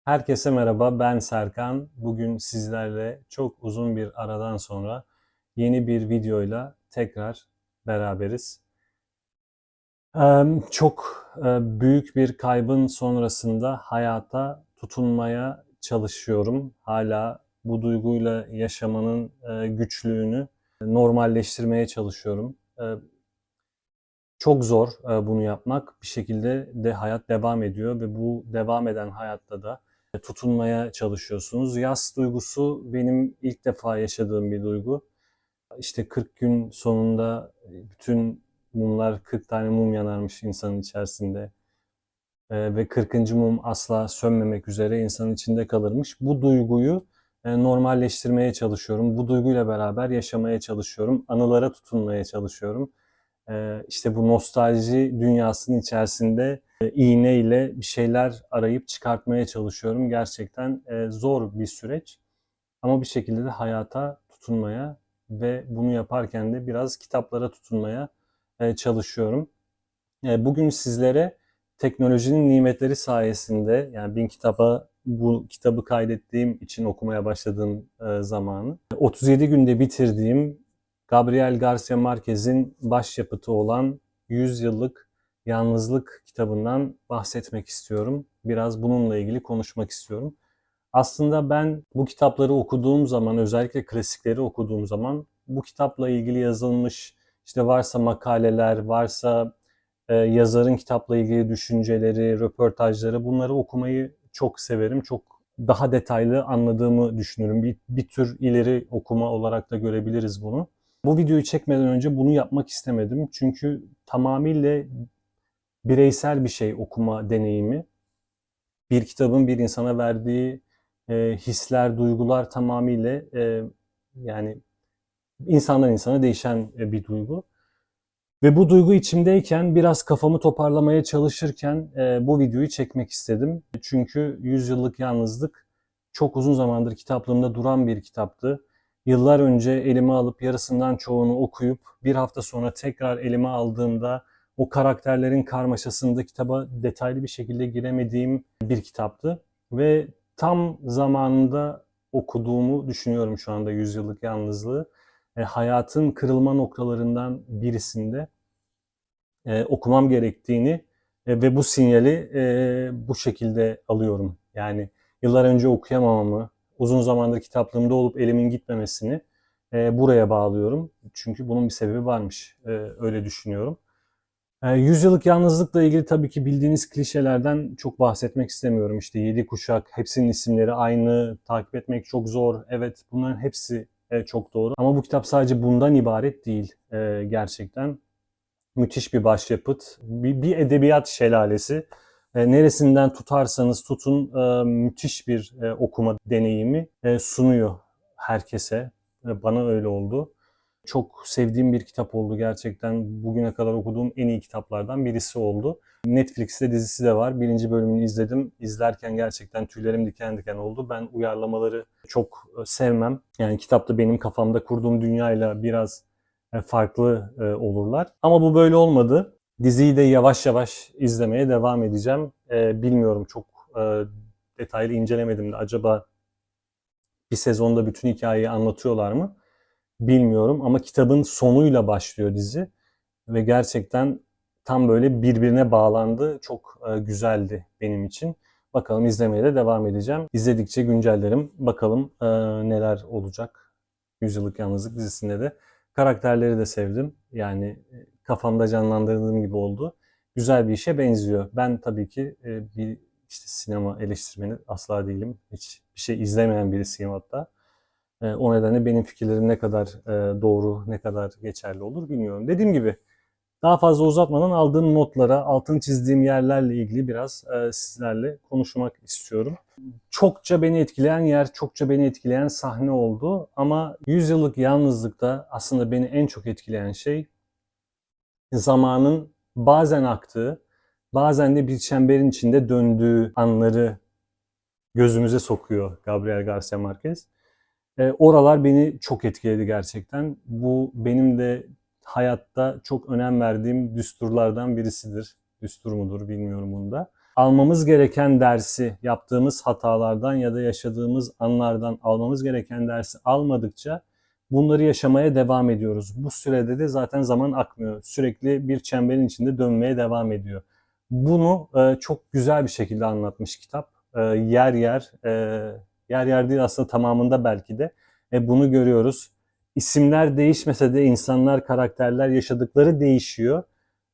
Herkese merhaba, ben Serkan. Bugün sizlerle çok uzun bir aradan sonra yeni bir videoyla tekrar beraberiz. Çok büyük bir kaybın sonrasında hayata tutunmaya çalışıyorum. Hala bu duyguyla yaşamanın güçlüğünü normalleştirmeye çalışıyorum. Çok zor bunu yapmak. Bir şekilde de hayat devam ediyor ve bu devam eden hayatta da tutunmaya çalışıyorsunuz. Yas duygusu benim ilk defa yaşadığım bir duygu. İşte 40 gün sonunda bütün mumlar, 40 tane mum yanarmış insanın içerisinde. Ve 40. mum asla sönmemek üzere insanın içinde kalırmış. Bu duyguyu normalleştirmeye çalışıyorum. Bu duyguyla beraber yaşamaya çalışıyorum. Anılara tutunmaya çalışıyorum. İşte bu nostalji dünyasının içerisinde iğneyle bir şeyler arayıp çıkartmaya çalışıyorum. Gerçekten zor bir süreç ama bir şekilde de hayata tutunmaya ve bunu yaparken de biraz kitaplara tutunmaya çalışıyorum. Bugün sizlere teknolojinin nimetleri sayesinde, yani 1000 kitaba bu kitabı kaydettiğim için okumaya başladığım zamanı 37 günde bitirdiğim Gabriel Garcia Marquez'in başyapıtı olan 100 Yıllık Yalnızlık kitabından bahsetmek istiyorum. Biraz bununla ilgili konuşmak istiyorum. Aslında ben bu kitapları okuduğum zaman, özellikle klasikleri okuduğum zaman bu kitapla ilgili yazılmış işte varsa makaleler, varsa yazarın kitapla ilgili düşünceleri, röportajları, bunları okumayı çok severim. Çok daha detaylı anladığımı düşünüyorum. Bir tür ileri okuma olarak da görebiliriz bunu. Bu videoyu çekmeden önce bunu yapmak istemedim. Çünkü tamamıyla bireysel bir şey okuma deneyimi. Bir kitabın bir insana verdiği hisler, duygular tamamıyla yani insandan insana değişen bir duygu. Ve bu duygu içimdeyken biraz kafamı toparlamaya çalışırken bu videoyu çekmek istedim. Çünkü 100 Yıllık Yalnızlık çok uzun zamandır kitaplığımda duran bir kitaptı. Yıllar önce elime alıp yarısından çoğunu okuyup bir hafta sonra tekrar elime aldığımda o karakterlerin karmaşasında kitaba detaylı bir şekilde giremediğim bir kitaptı. Ve tam zamanında okuduğumu düşünüyorum şu anda 100 Yıllık Yalnızlığı. Hayatın kırılma noktalarından birisinde okumam gerektiğini ve bu sinyali bu şekilde alıyorum. Yani yıllar önce okuyamamamı, uzun zamandır kitaplığımda olup elimin gitmemesini buraya bağlıyorum. Çünkü bunun bir sebebi varmış. Öyle düşünüyorum. 100 yıllık yalnızlıkla ilgili tabii ki bildiğiniz klişelerden çok bahsetmek istemiyorum. İşte 7 kuşak, hepsinin isimleri aynı, takip etmek çok zor. Evet, bunların hepsi çok doğru. Ama bu kitap sadece bundan ibaret değil gerçekten. Müthiş bir başyapıt. Bir edebiyat şelalesi. Neresinden tutarsanız tutun müthiş bir okuma deneyimi sunuyor herkese. Bana öyle oldu. Çok sevdiğim bir kitap oldu gerçekten. Bugüne kadar okuduğum en iyi kitaplardan birisi oldu. Netflix'te dizisi de var. Birinci bölümünü izledim. İzlerken gerçekten tüylerim diken diken oldu. Ben uyarlamaları çok sevmem. Yani kitapta benim kafamda kurduğum dünyayla biraz farklı olurlar. Ama bu böyle olmadı. Diziyi de yavaş yavaş izlemeye devam edeceğim. Bilmiyorum, çok detaylı incelemedim de acaba bir sezonda bütün hikayeyi anlatıyorlar mı? Bilmiyorum ama kitabın sonuyla başlıyor dizi ve gerçekten tam böyle birbirine bağlandı. Çok güzeldi benim için. Bakalım, izlemeye de devam edeceğim. İzledikçe güncellerim. Bakalım neler olacak. Yüzyıllık Yalnızlık dizisinde de. Karakterleri de sevdim. Yani kafamda canlandırdığım gibi oldu. Güzel bir işe benziyor. Ben tabii ki bir işte sinema eleştirmeni asla değilim. Hiç bir şey izlemeyen birisiyim hatta. O nedenle benim fikirlerim ne kadar doğru, ne kadar geçerli olur bilmiyorum. Dediğim gibi daha fazla uzatmadan aldığım notlara, altını çizdiğim yerlerle ilgili biraz sizlerle konuşmak istiyorum. Çokça beni etkileyen yer, çokça beni etkileyen sahne oldu. Ama 100 Yıllık Yalnızlık'ta aslında beni en çok etkileyen şey zamanın bazen aktığı, bazen de bir çemberin içinde döndüğü anları gözümüze sokuyor Gabriel Garcia Marquez. Oralar beni çok etkiledi gerçekten. Bu benim de hayatta çok önem verdiğim düsturlardan birisidir. Düstur mudur bilmiyorum bunu da. almamız gereken dersi yaptığımız hatalardan ya da yaşadığımız anlardan almamız gereken dersi almadıkça bunları yaşamaya devam ediyoruz. Bu sürede de zaten zaman akmıyor. Sürekli bir çemberin içinde dönmeye devam ediyor. Bunu çok güzel bir şekilde anlatmış kitap. Yer yer, yer yer değil aslında tamamında belki de bunu görüyoruz. İsimler değişmese de insanlar, karakterler, yaşadıkları değişiyor.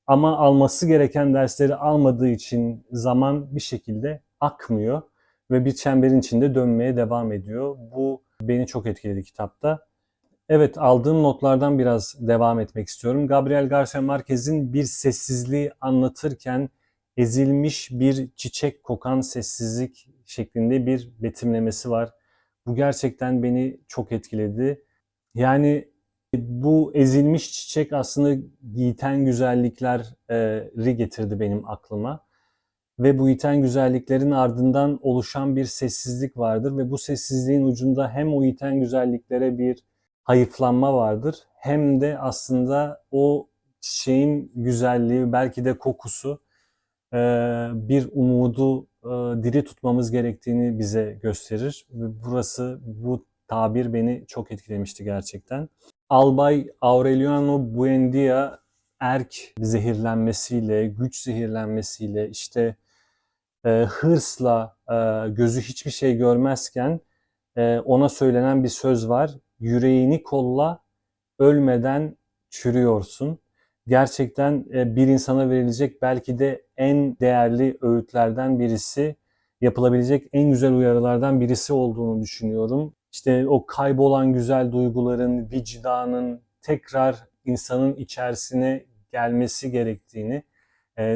Ama alması gereken dersleri almadığı için zaman bir şekilde akmıyor ve bir çemberin içinde dönmeye devam ediyor. Bu beni çok etkiledi kitapta. Evet, aldığım notlardan biraz devam etmek istiyorum. Gabriel Garcia Marquez'in bir sessizliği anlatırken ezilmiş bir çiçek kokan sessizlik şeklinde bir betimlemesi var. Bu gerçekten beni çok etkiledi. Yani bu ezilmiş çiçek aslında yiğiten güzellikleri getirdi benim aklıma. Ve bu yiten güzelliklerin ardından oluşan bir sessizlik vardır ve bu sessizliğin ucunda hem o yiten güzelliklere bir hayıflanma vardır hem de aslında o çiçeğin güzelliği belki de kokusu bir umudu diri tutmamız gerektiğini bize gösterir. Ve bu tabir beni çok etkilemişti gerçekten. Albay Aureliano Buendia erk zehirlenmesiyle, güç zehirlenmesiyle, işte hırsla gözü hiçbir şey görmezken ona söylenen bir söz var. Yüreğini kolla, ölmeden çürüyorsun. Gerçekten bir insana verilecek belki de en değerli öğütlerden birisi, yapılabilecek en güzel uyarılardan birisi olduğunu düşünüyorum. İşte o kaybolan güzel duyguların, vicdanın tekrar insanın içerisine gelmesi gerektiğini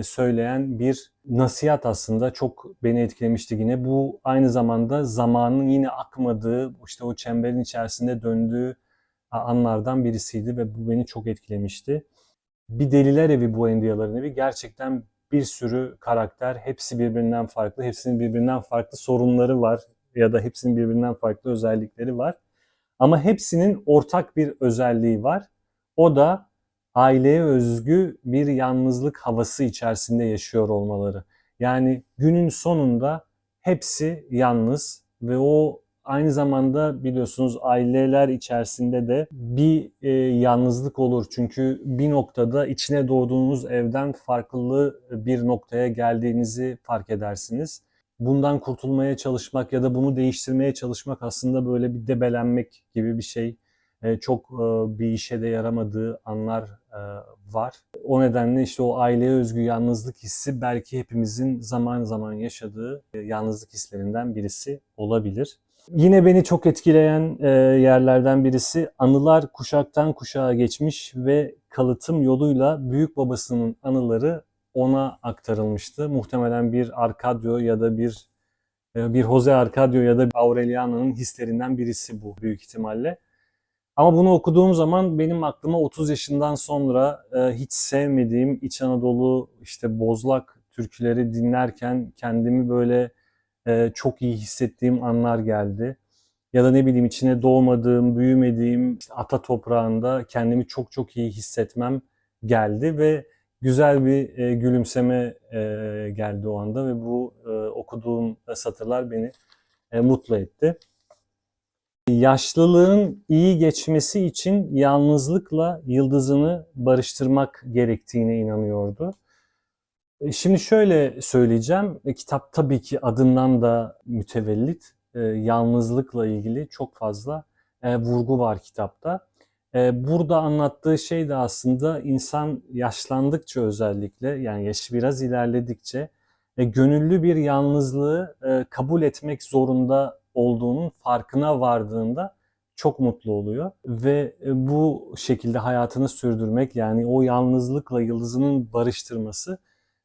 söyleyen bir nasihat aslında çok beni etkilemişti yine. Bu aynı zamanda zamanın yine akmadığı, işte o çemberin içerisinde döndüğü anlardan birisiydi ve bu beni çok etkilemişti. Bir Deliler Evi bu Endiaların Evi gerçekten bir sürü karakter, hepsi birbirinden farklı, hepsinin birbirinden farklı sorunları var ya da hepsinin birbirinden farklı özellikleri var. Ama hepsinin ortak bir özelliği var. O da aileye özgü bir yalnızlık havası içerisinde yaşıyor olmaları. Yani günün sonunda hepsi yalnız ve o aynı zamanda biliyorsunuz aileler içerisinde de bir yalnızlık olur. Çünkü bir noktada içine doğduğunuz evden farklı bir noktaya geldiğinizi fark edersiniz. Bundan kurtulmaya çalışmak ya da bunu değiştirmeye çalışmak aslında böyle bir debelenmek gibi bir şey. Çok bir işe de yaramadığı anlar var. O nedenle işte o aileye özgü yalnızlık hissi belki hepimizin zaman zaman yaşadığı yalnızlık hislerinden birisi olabilir. Yine beni çok etkileyen yerlerden birisi, anılar kuşaktan kuşağa geçmiş ve kalıtım yoluyla büyük babasının anıları ona aktarılmıştı. Muhtemelen bir Arcadio ya da bir Jose Arcadio ya da Aureliano'nun hislerinden birisi bu büyük ihtimalle. Ama bunu okuduğum zaman benim aklıma 30 yaşından sonra hiç sevmediğim İç Anadolu, işte Bozlak türküleri dinlerken kendimi böyle çok iyi hissettiğim anlar geldi. Ya da ne bileyim içine doğmadığım, büyümediğim işte ata toprağında kendimi çok çok iyi hissetmem geldi ve güzel bir gülümseme geldi o anda ve bu okuduğum satırlar beni mutlu etti. Yaşlılığın iyi geçmesi için yalnızlıkla yıldızını barıştırmak gerektiğine inanıyordu. Şimdi şöyle söyleyeceğim, kitap tabii ki adından da mütevellit, yalnızlıkla ilgili çok fazla vurgu var kitapta. Burada anlattığı şey de aslında insan yaşlandıkça özellikle, yani yaşı biraz ilerledikçe gönüllü bir yalnızlığı kabul etmek zorunda olduğunun farkına vardığında çok mutlu oluyor. Ve bu şekilde hayatını sürdürmek, yani o yalnızlıkla yıldızının barıştırması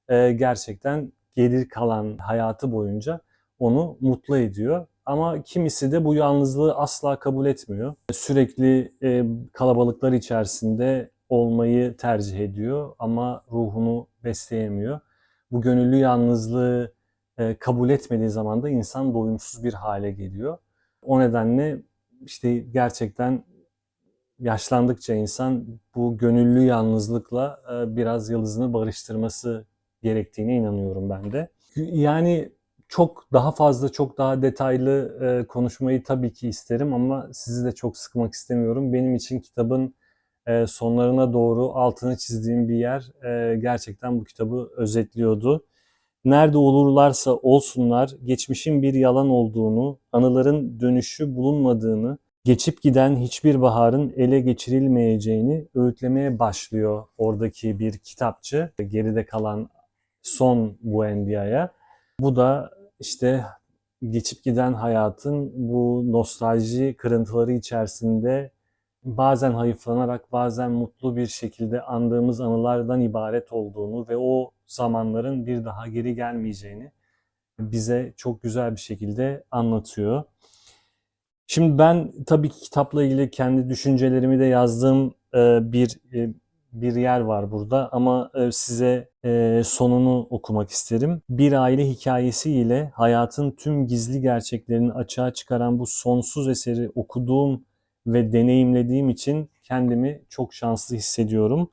gerçekten geri kalan hayatı boyunca onu mutlu ediyor. Ama kimisi de bu yalnızlığı asla kabul etmiyor. Sürekli kalabalıklar içerisinde olmayı tercih ediyor ama ruhunu besleyemiyor. Bu gönüllü yalnızlığı kabul etmediği zaman da insan doyumsuz bir hale geliyor. O nedenle işte gerçekten yaşlandıkça insan bu gönüllü yalnızlıkla biraz yıldızını barıştırması gerektiğine inanıyorum ben de. Yani çok daha fazla, çok daha detaylı konuşmayı tabii ki isterim ama sizi de çok sıkmak istemiyorum. Benim için kitabın sonlarına doğru altını çizdiğim bir yer gerçekten bu kitabı özetliyordu. Nerede olurlarsa olsunlar, geçmişin bir yalan olduğunu, anıların dönüşü bulunmadığını, geçip giden hiçbir baharın ele geçirilmeyeceğini öğütlemeye başlıyor oradaki bir kitapçı. Geride kalan son Buendia'ya. Bu da işte geçip giden hayatın bu nostalji kırıntıları içerisinde bazen hayıflanarak, bazen mutlu bir şekilde andığımız anılardan ibaret olduğunu ve o zamanların bir daha geri gelmeyeceğini bize çok güzel bir şekilde anlatıyor. Şimdi ben tabii ki kitapla ilgili kendi düşüncelerimi de yazdığım bir yer var burada ama size sonunu okumak isterim. Bir aile hikayesi ile hayatın tüm gizli gerçeklerini açığa çıkaran bu sonsuz eseri okuduğum ve deneyimlediğim için kendimi çok şanslı hissediyorum.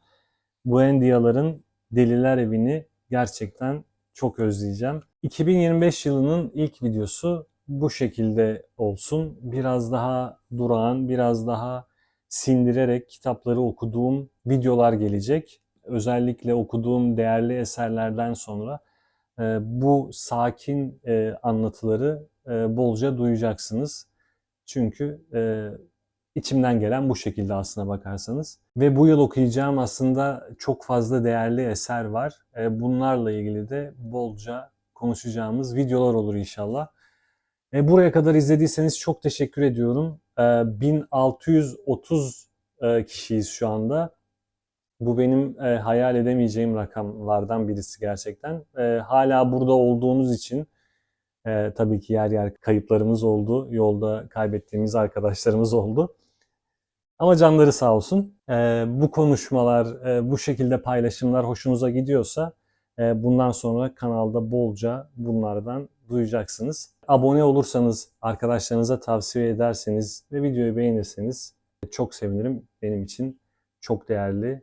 Buendia'ların Deliler Evi'ni gerçekten çok özleyeceğim. 2025 yılının ilk videosu bu şekilde olsun. Biraz daha durağan, biraz daha sindirerek kitapları okuduğum videolar gelecek. Özellikle okuduğum değerli eserlerden sonra bu sakin anlatıları bolca duyacaksınız. Çünkü içimden gelen bu şekilde aslına bakarsanız. Ve bu yıl okuyacağım aslında çok fazla değerli eser var. Bunlarla ilgili de bolca konuşacağımız videolar olur inşallah. Buraya kadar izlediyseniz çok teşekkür ediyorum. 1630 kişiyiz şu anda. Bu benim hayal edemeyeceğim rakamlardan birisi gerçekten. Hala burada olduğunuz için tabii ki yer yer kayıplarımız oldu. Yolda kaybettiğimiz arkadaşlarımız oldu. Ama canları sağ olsun. Bu konuşmalar, bu şekilde paylaşımlar hoşunuza gidiyorsa bundan sonra kanalda bolca bunlardan duyacaksınız. Abone olursanız, arkadaşlarınıza tavsiye ederseniz ve videoyu beğenirseniz çok sevinirim. Benim için çok değerli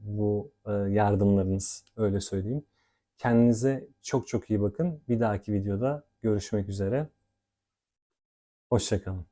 bu yardımlarınız, öyle söyleyeyim. Kendinize çok çok iyi bakın. Bir dahaki videoda görüşmek üzere. Hoşça kalın.